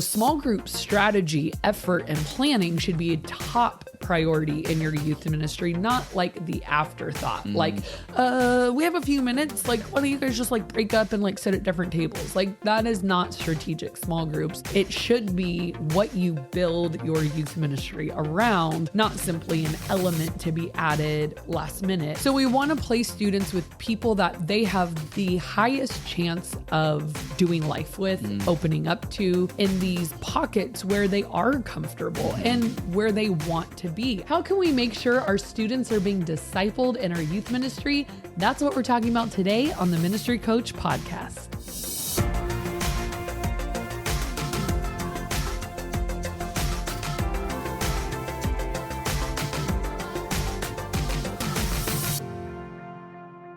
Small group strategy, effort, and planning should be a top priority in your youth ministry, not like the afterthought. Like, we have a few minutes. Like, why don't you guys just like break up and like sit at different tables? Like, that is not strategic small groups. It should be what you build your youth ministry around, not simply an element to be added last minute. So we want to place students with people that they have the highest chance of doing life with, opening up to, in these pockets where they are comfortable and where they want to be. How can we make sure our students are being discipled in our youth ministry? That's what we're talking about today on the Ministry Coach Podcast.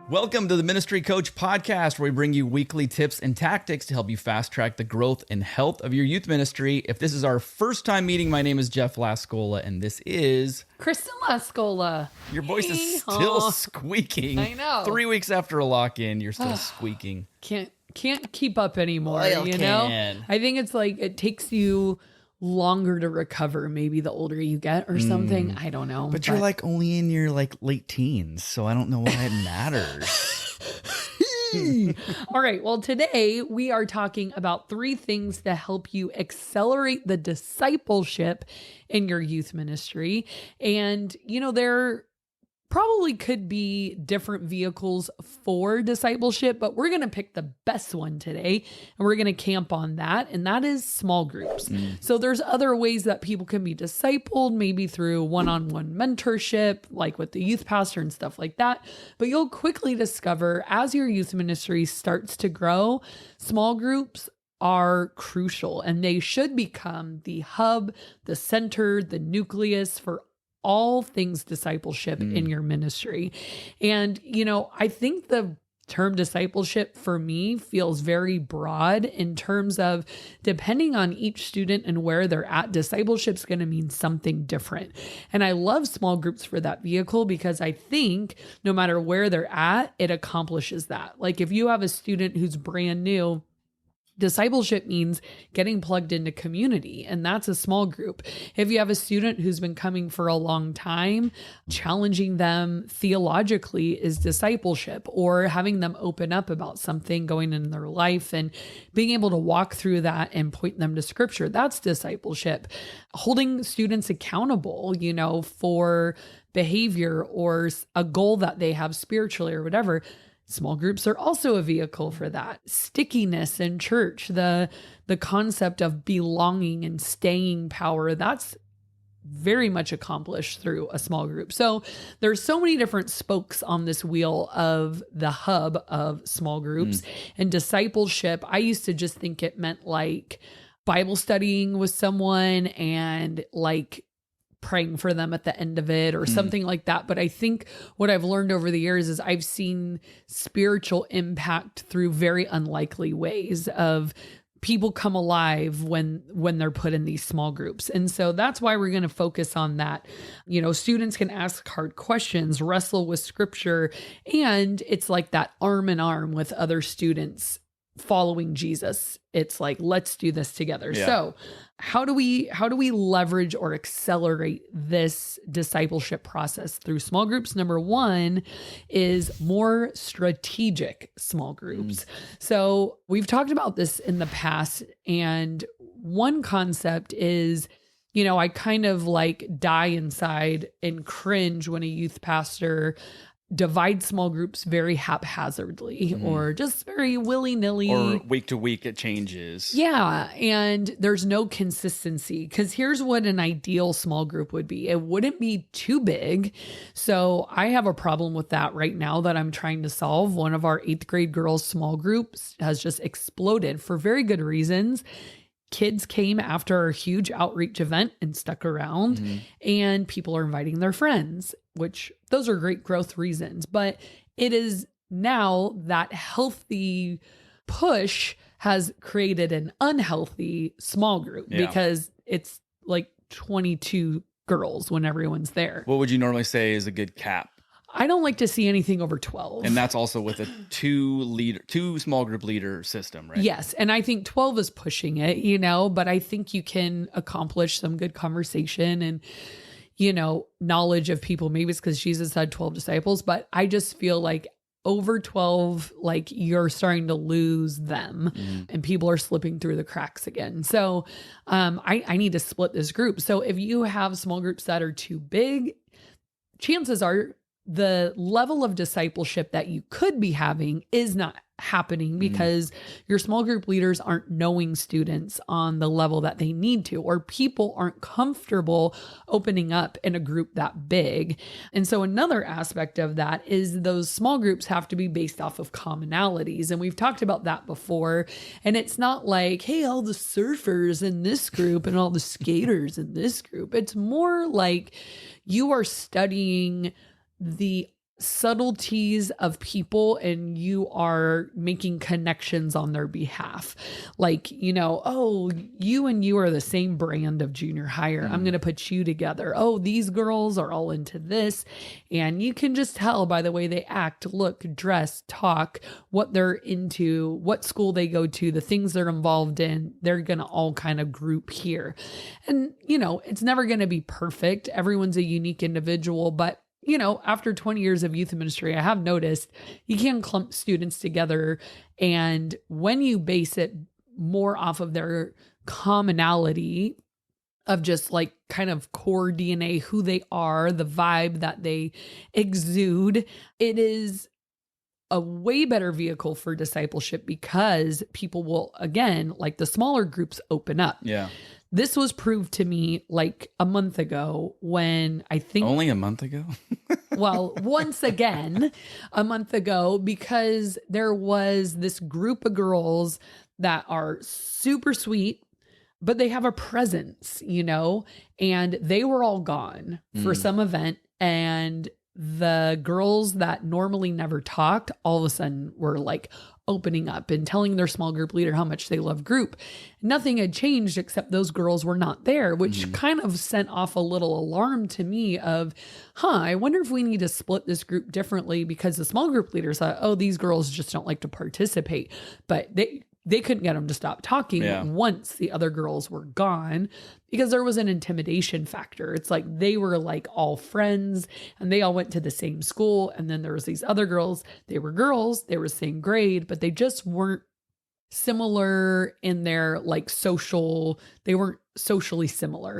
Welcome to the Ministry Coach Podcast, where we bring you weekly tips and tactics to help you fast track the growth and health of your youth ministry. If this is our first time meeting, my name is Jeff Lascola, and this is Kristen Lascola. Your voice is still squeaking. I know. 3 weeks after a lock-in, you're still squeaking. Can't keep up anymore, Well, you know? I think it's like it takes you longer to recover, maybe the older you get or something. I don't know. But you're like only in your like late teens, so I don't know why it matters. All right. Well, today we are talking about 3 things to help you accelerate the discipleship in your youth ministry. And, there probably could be different vehicles for discipleship, but we're going to pick the best one today and we're going to camp on that. And that is small groups. So there's other ways that people can be discipled, maybe through one-on-one mentorship, like with the youth pastor and stuff like that. But you'll quickly discover as your youth ministry starts to grow, small groups are crucial and they should become the hub, the center, the nucleus for all things discipleship in your ministry. And, I think the term discipleship for me feels very broad in terms of depending on each student and where they're at, discipleship's going to mean something different. And I love small groups for that vehicle because I think no matter where they're at, it accomplishes that. Like if you have a student who's brand new, discipleship means getting plugged into community, and that's a small group. If you have a student who's been coming for a long time, challenging them theologically is discipleship, or having them open up about something going in their life and being able to walk through that and point them to scripture. That's discipleship. Holding students accountable, for behavior or a goal that they have spiritually or whatever. Small groups are also a vehicle for that. Stickiness in church, the concept of belonging and staying power, that's very much accomplished through a small group. So there's so many different spokes on this wheel of the hub of small groups. And discipleship, I used to just think it meant like Bible studying with someone and like praying for them at the end of it or something like that. But I think what I've learned over the years is I've seen spiritual impact through very unlikely ways of people come alive when they're put in these small groups. And so that's why we're going to focus on that. Students can ask hard questions, wrestle with scripture, and it's like that arm in arm with other students following Jesus. It's like, let's do this together. Yeah. So how do we leverage or accelerate this discipleship process through small groups? Number 1 is more strategic small groups. So we've talked about this in the past. And one concept is, I kind of like die inside and cringe when a youth pastor divide small groups very haphazardly or just very willy-nilly. Or week to week it changes. Yeah. And there's no consistency because here's what an ideal small group would be. It wouldn't be too big. So I have a problem with that right now that I'm trying to solve. One of our 8th grade girls small groups has just exploded for very good reasons. Kids came after a huge outreach event and stuck around, and people are inviting their friends, which those are great growth reasons. But it is now that healthy push has created an unhealthy small group because it's like 22 girls when everyone's there. What would you normally say is a good cap? I don't like to see anything over 12. And that's also with a two small group leader system, right? Yes. And I think 12 is pushing it, but I think you can accomplish some good conversation and, knowledge of people. Maybe it's because Jesus had 12 disciples, but I just feel like over 12, like you're starting to lose them and people are slipping through the cracks again. So I need to split this group. So if you have small groups that are too big, chances are the level of discipleship that you could be having is not happening because your small group leaders aren't knowing students on the level that they need to, or people aren't comfortable opening up in a group that big. And so another aspect of that is those small groups have to be based off of commonalities. And we've talked about that before. And it's not like, hey, all the surfers in this group and all the skaters in this group. It's more like you are studying the subtleties of people and you are making connections on their behalf. Like, oh, you and you are the same brand of junior hire. I'm going to put you together. Oh, these girls are all into this. And you can just tell by the way they act, look, dress, talk, what they're into, what school they go to, the things they're involved in. They're going to all kind of group here. And, it's never going to be perfect. Everyone's a unique individual, but after 20 years of youth ministry, I have noticed you can clump students together. And when you base it more off of their commonality of just like kind of core DNA, who they are, the vibe that they exude, it is a way better vehicle for discipleship because people will, again, like the smaller groups open up. Yeah. This was proved to me like a month ago when I think... Only a month ago? Well, once again, a month ago, because there was this group of girls that are super sweet, but they have a presence, and they were all gone for some event. And the girls that normally never talked, all of a sudden were like opening up and telling their small group leader how much they love group. Nothing had changed except those girls were not there, which kind of sent off a little alarm to me of, I wonder if we need to split this group differently, because the small group leaders thought, oh, these girls just don't like to participate. But they couldn't get them to stop talking once the other girls were gone, because there was an intimidation factor. It's like they were like all friends and they all went to the same school. And then there was these other girls, they were girls, they were the same grade, but they just weren't similar in their like they weren't socially similar,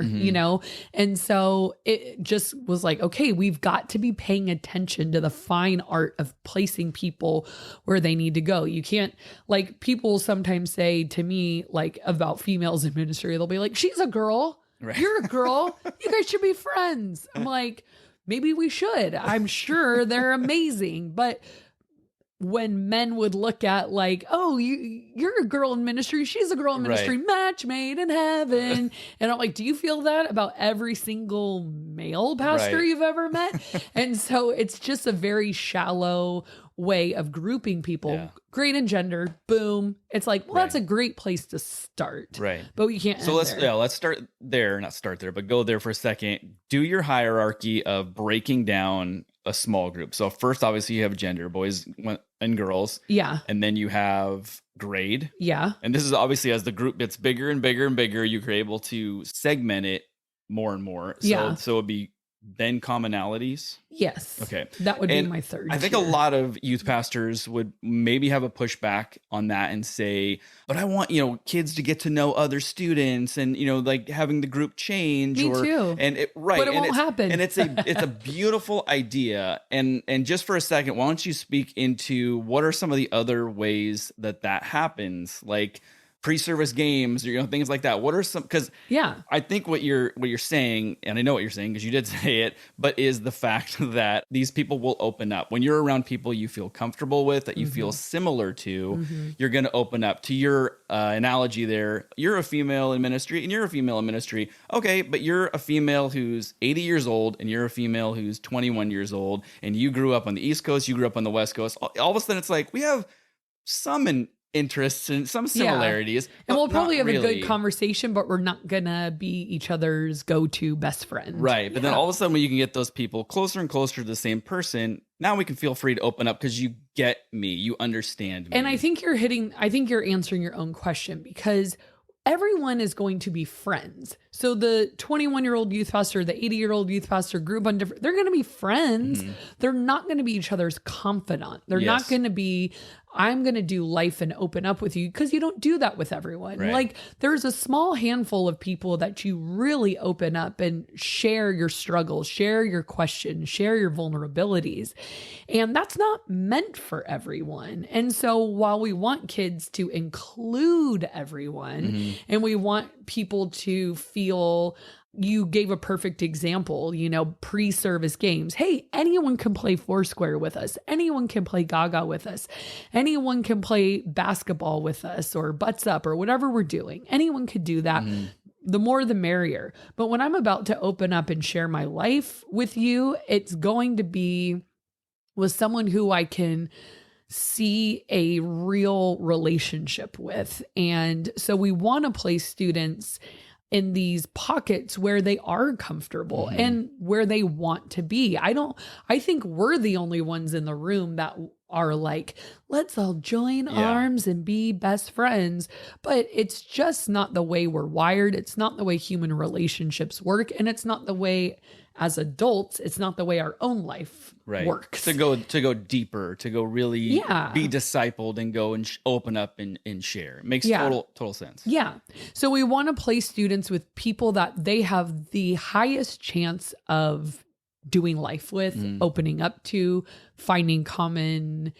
And so it just was like, okay, we've got to be paying attention to the fine art of placing people where they need to go. You can't, like, people sometimes say to me, like, about females in ministry, they'll be like, she's a girl. Right. You're a girl. You guys should be friends. I'm like, maybe we should. I'm sure they're amazing. But when men would look at like, oh, you're a girl in ministry, she's a girl in ministry, match made in heaven. And I'm like, do you feel that about every single male pastor you've ever met? And so it's just a very shallow way of grouping people. Yeah. Great in gender, boom. It's like, well, that's a great place to start. Right. But we can't. So let's start there, not start there, but go there for a second. Do your hierarchy of breaking down a small group. So first, obviously, you have gender, boys and girls. Yeah. And then you have grade. Yeah. And this is obviously, as the group gets bigger and bigger and bigger, you're able to segment it more and more. So it'd be then commonalities. Yes. Okay. That would be my third. I think a lot of youth pastors would maybe have a pushback on that and say, but I want, kids to get to know other students and, like having the group change. Me too. And but it won't happen. And it's a beautiful idea. And just for a second, why don't you speak into what are some of the other ways that happens? Like pre-service games, or things like that. What are some? Because I think what you're saying, and I know what you're saying because you did say it, but is the fact that these people will open up when you're around people you feel comfortable with, that you feel similar to. You're going to open up. To your analogy there, you're a female in ministry, and you're a female in ministry. Okay, but you're a female who's 80 years old, and you're a female who's 21 years old, and you grew up on the East Coast, you grew up on the West Coast. All of a sudden, it's like we have some interests and some similarities. And we'll probably have a really good conversation, but we're not going to be each other's go-to best friend. Right. But then all of a sudden, when you can get those people closer and closer to the same person, now we can feel free to open up because you get me, you understand me. And I think you're answering your own question, because everyone is going to be friends. So the 21-year-old youth pastor, the 80-year-old youth pastor, group on different, they're going to be friends. They're not going to be each other's confidant. They're not going to be, I'm going to do life and open up with you, because you don't do that with everyone. Right. Like, there's a small handful of people that you really open up and share your struggles, share your questions, share your vulnerabilities. And that's not meant for everyone. And so while we want kids to include everyone, and we want people to feel, you gave a perfect example, pre-service games. Hey, anyone can play Foursquare with us. Anyone can play Gaga with us. Anyone can play basketball with us, or butts up, or whatever we're doing. Anyone could do that. The more, the merrier. But when I'm about to open up and share my life with you, it's going to be with someone who I can see a real relationship with. And so we want to place students in these pockets where they are comfortable and where they want to be. I think we're the only ones in the room that are like, let's all join arms and be best friends. But it's just not the way we're wired. It's not the way human relationships work. And it's not the way, as adults, it's not the way our own life works. To go deeper, to go really be discipled and go and open up and share. It makes total sense. Yeah. So we want to place students with people that they have the highest chance of doing life with, opening up to, finding common,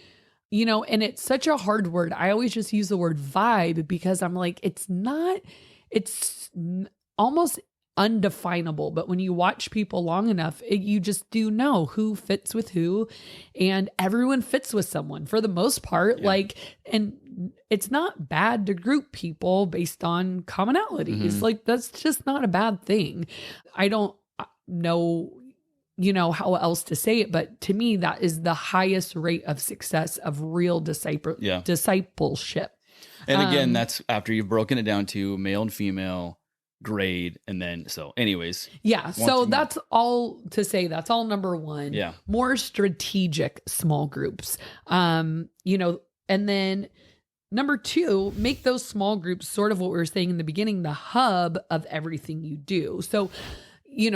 and it's such a hard word. I always just use the word vibe, because I'm like, it's almost undefinable. But when you watch people long enough, you just do know who fits with who, and everyone fits with someone for the most part. And it's not bad to group people based on commonalities. Like, that's just not a bad thing. I don't know, how else to say it, but to me, that is the highest rate of success of real discipleship. And again, that's after you've broken it down to male and female, grade, and then anyways. Yeah. So that's all to say. That's all number one. Yeah. More strategic small groups. And then number two, make those small groups sort of what we were saying in the beginning, the hub of everything you do. So,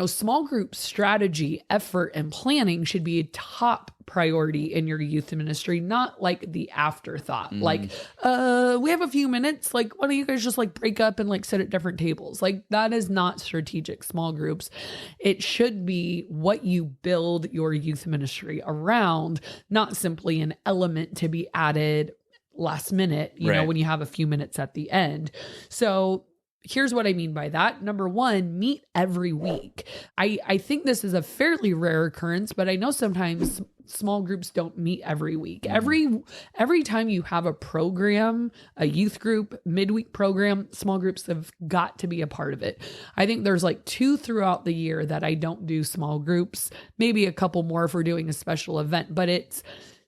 small group strategy, effort, and planning should be a top priority in your youth ministry, not like the afterthought. Like, we have a few minutes. Like, why don't you guys just break up and sit at different tables? Like, that is not strategic small groups. It should be what you build your youth ministry around, not simply an element to be added last minute, when you have a few minutes at the end. So here's what I mean by that. Number one, meet every week. I think this is a fairly rare occurrence, but I know sometimes small groups don't meet every week. Every time you have a program, a youth group, midweek program, small groups have got to be a part of it. I think there's 2 throughout the year that I don't do small groups, maybe a couple more if we're doing a special event, but it's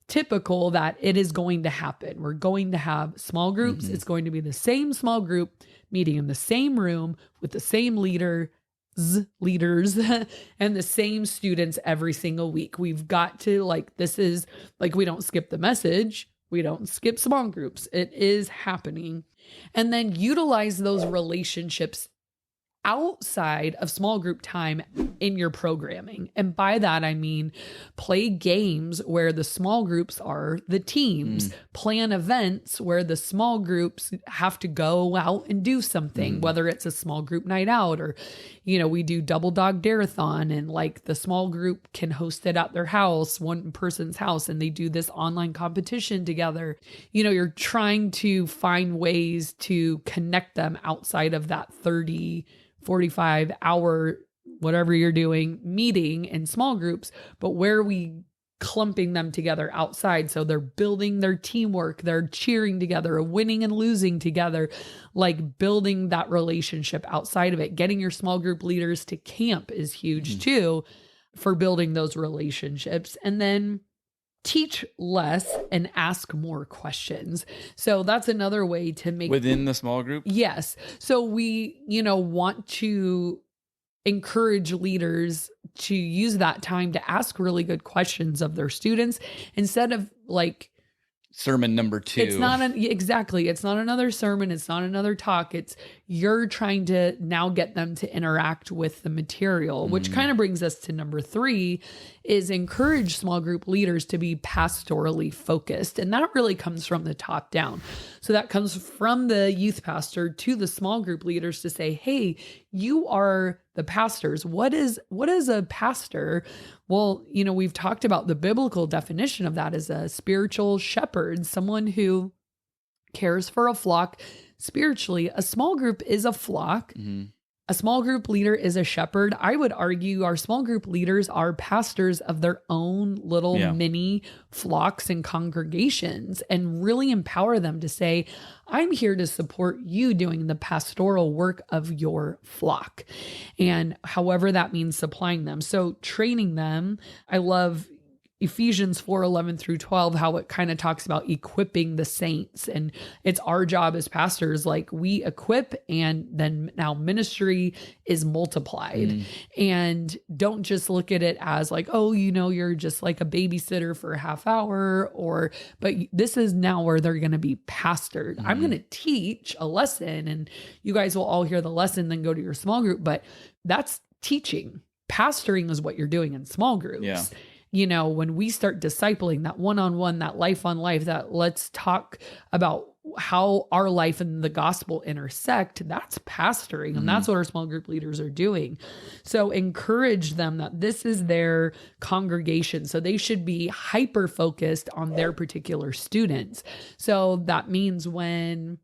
typical that it is going to happen. We're going to have small groups. It's going to be the same small group meeting in the same room with the same leaders and the same students every single week. We've got to this is we don't skip the message. We don't skip small groups. It is happening. And then utilize those relationships outside of small group time in your programming. And by that, I mean, play games where the small groups are the teams, plan events where the small groups have to go out and do something, whether it's a small group night out or, we do double dog dare-a-thon and the small group can host it at their house, one person's house, and they do this online competition together. You're trying to find ways to connect them outside of that 45 hour, whatever you're doing, meeting in small groups, but where are we clumping them together outside? So they're building their teamwork, they're cheering together, winning and losing together, building that relationship outside of it. Getting your small group leaders to camp is huge too for building those relationships. And then teach less and ask more questions. So that's another way to make within the small group. Yes. So we, want to encourage leaders to use that time to ask really good questions of their students instead of like sermon number 2. It's not exactly. It's not another sermon. It's not another talk. It's you're trying to now get them to interact with the material, which kind of brings us to number 3 is encourage small group leaders to be pastorally focused. And that really comes from the top down. So that comes from the youth pastor to the small group leaders to say, hey, you are the pastors. What is a pastor? Well, we've talked about the biblical definition of that as a spiritual shepherd, someone who cares for a flock spiritually. A small group is a flock. A small group leader is a shepherd. I would argue our small group leaders are pastors of their own little mini flocks and congregations, and really empower them to say, I'm here to support you doing the pastoral work of your flock. And however that means supplying them. So training them, I love Ephesians 4:11 through 12, how it kind of talks about equipping the saints. And it's our job as pastors, like we equip and then now ministry is multiplied. And don't just look at it as like, oh, you're just like a babysitter for a half hour but this is now where they're going to be pastored. I'm going to teach a lesson and you guys will all hear the lesson, then go to your small group. But that's teaching. Pastoring is what you're doing in small groups. Yeah. When we start discipling, that one-on-one, that life on life, that let's talk about how our life and the gospel intersect, that's pastoring. And that's what our small group leaders are doing. So encourage them that this is their congregation. So they should be hyper-focused on their particular students. So that means when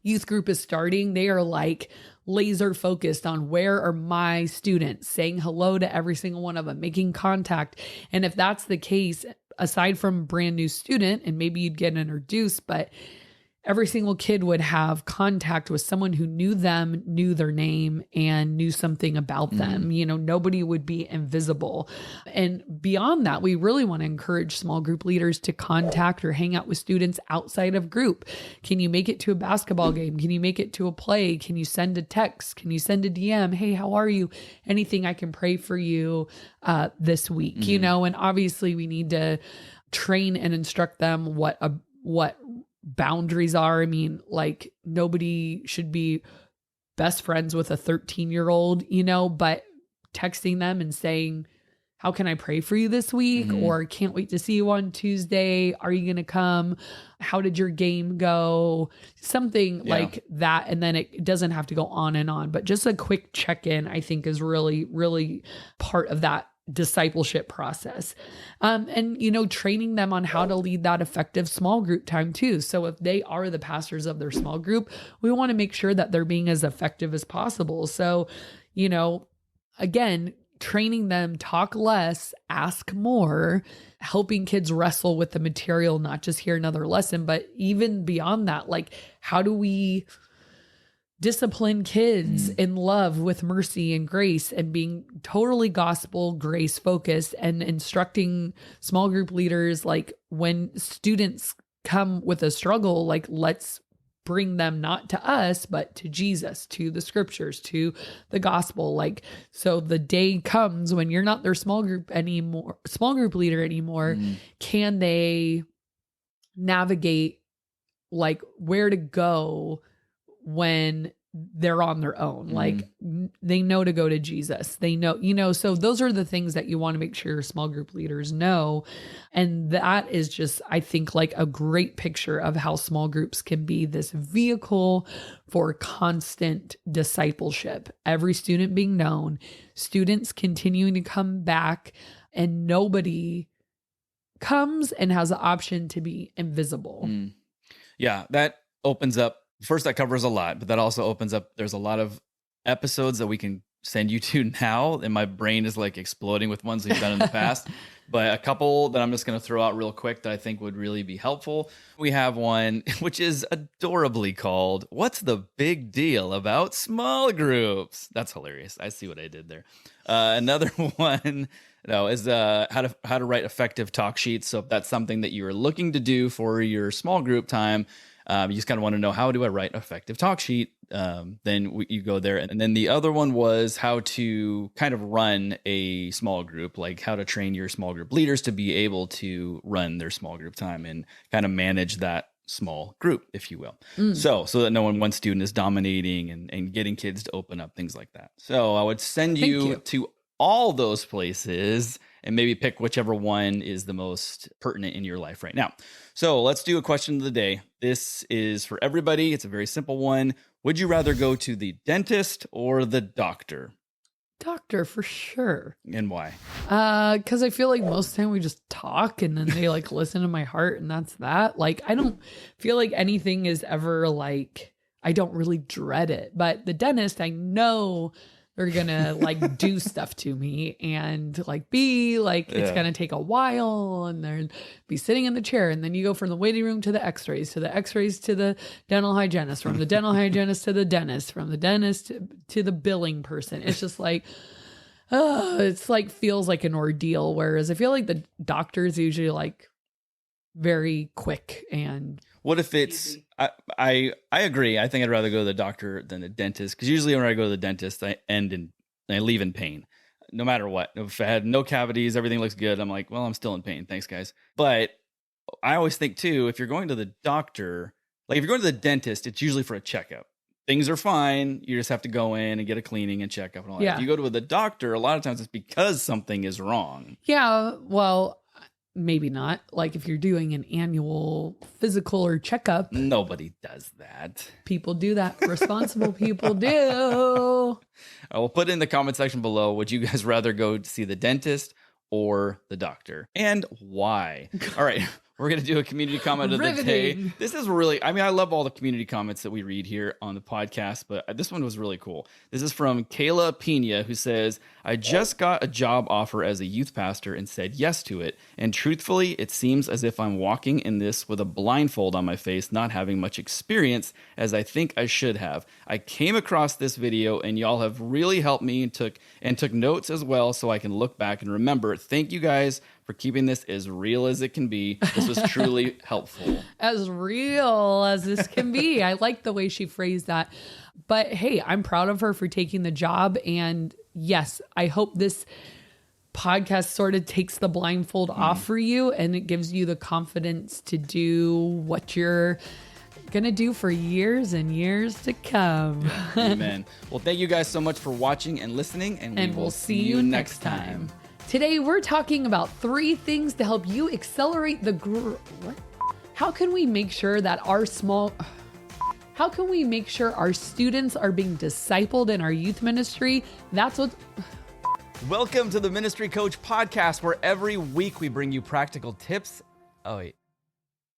youth group is starting, they are like laser focused on where are my students, saying hello to every single one of them, making contact. And if that's the case, aside from brand new student, and maybe you'd get introduced, but every single kid would have contact with someone who knew them, knew their name, and knew something about them. Nobody would be invisible. And beyond that, we really want to encourage small group leaders to contact or hang out with students outside of group. Can you make it to a basketball game? Can you make it to a play? Can you send a text? Can you send a DM? Hey, how are you? Anything I can pray for you this week? And obviously we need to train and instruct them what boundaries are. I mean, like nobody should be best friends with a 13-year-old, but texting them and saying, how can I pray for you this week? Or can't wait to see you on Tuesday. Are you going to come? How did your game go? Something like that. And then it doesn't have to go on and on, but just a quick check-in, I think is really, really part of that discipleship process. And training them on how to lead that effective small group time too. So if they are the pastors of their small group, we want to make sure that they're being as effective as possible. So, again, training them, talk less, ask more, helping kids wrestle with the material, not just hear another lesson, but even beyond that, like how do we discipline kids in love with mercy and grace, and being totally gospel grace focused, and instructing small group leaders, like when students come with a struggle, like let's bring them not to us, but to Jesus, to the scriptures, to the gospel. Like, so the day comes when you're not their small group leader anymore. Can they navigate like where to go when they're on their own? Like they know to go to Jesus. They know, so those are the things that you want to make sure your small group leaders know. And that is just, I think, like a great picture of how small groups can be this vehicle for constant discipleship. Every student being known, students continuing to come back, and nobody comes and has the option to be invisible. Yeah, that opens up. First, that covers a lot, but that also opens up. There's a lot of episodes that we can send you to now, and my brain is like exploding with ones we've done in the past. But a couple that I'm just going to throw out real quick that I think would really be helpful. We have one which is adorably called, "What's the Big Deal About Small Groups?" That's hilarious. I see what I did there. Another one No, is how to write effective talk sheets. So if that's something that you're looking to do for your small group time, you just kind of want to know, how do I write an effective talk sheet? Then you go there. And then the other one was how to kind of run a small group, like how to train your small group leaders to be able to run their small group time and kind of manage that small group, if you will. So that no one student is dominating and getting kids to open up, things like that. So I would send you to all those places and maybe pick whichever one is the most pertinent in your life right now. So let's do a question of the day. This is for everybody. It's a very simple one. Would you rather go to the dentist or the doctor? Doctor, for sure. And why? Because I feel like most of the time we just talk and then they like listen to my heart and that's that. Like, I don't feel like anything is ever like, I don't really dread it. But the dentist, I know they're gonna like do stuff to me and like be like, it's gonna take a while and they'll be sitting in the chair. And then you go from the waiting room to the x-rays, to the dental hygienist, from the dental hygienist to the dentist, from the dentist to the billing person. It's just like, it's like feels like an ordeal. Whereas I feel like the doctor's usually like very quick. And what if it's, I agree. I think I'd rather go to the doctor than the dentist, because usually when I go to the dentist, I leave in pain, no matter what. If I had no cavities, everything looks good, I'm like, well, I'm still in pain. Thanks, guys. But I always think too, if you're going to the doctor, like if you're going to the dentist, it's usually for a checkup. Things are fine. You just have to go in and get a cleaning and checkup and all that. If you go to the doctor, a lot of times it's because something is wrong. Yeah, well, maybe not. Like if you're doing an annual physical or checkup. Nobody does that. People do that. Responsible people do. I will put in the comment section below, would you guys rather go to see the dentist or the doctor? And why? All right. We're going to do a community comment of the day. This is really, I mean, I love all the community comments that we read here on the podcast, but this one was really cool. This is from Kayla Pena, who says, I just got a job offer as a youth pastor and said yes to it. And truthfully, it seems as if I'm walking in this with a blindfold on my face, not having much experience as I think I should have. I came across this video and y'all have really helped me and took notes as well, so I can look back and remember. Thank you guys for keeping this as real as it can be. This was truly helpful. As real as this can be. I like the way she phrased that. But hey, I'm proud of her for taking the job. And yes, I hope this podcast sort of takes the blindfold off for you and it gives you the confidence to do what you're gonna do for years and years to come. Amen. Well, thank you guys so much for watching and listening, and we will see you next time. Today, we're talking about 3 things to help you accelerate the growth. How can we make sure that our students are being discipled in our youth ministry? That's what. Welcome to the Ministry Coach Podcast, where every week we bring you practical tips. Oh, wait.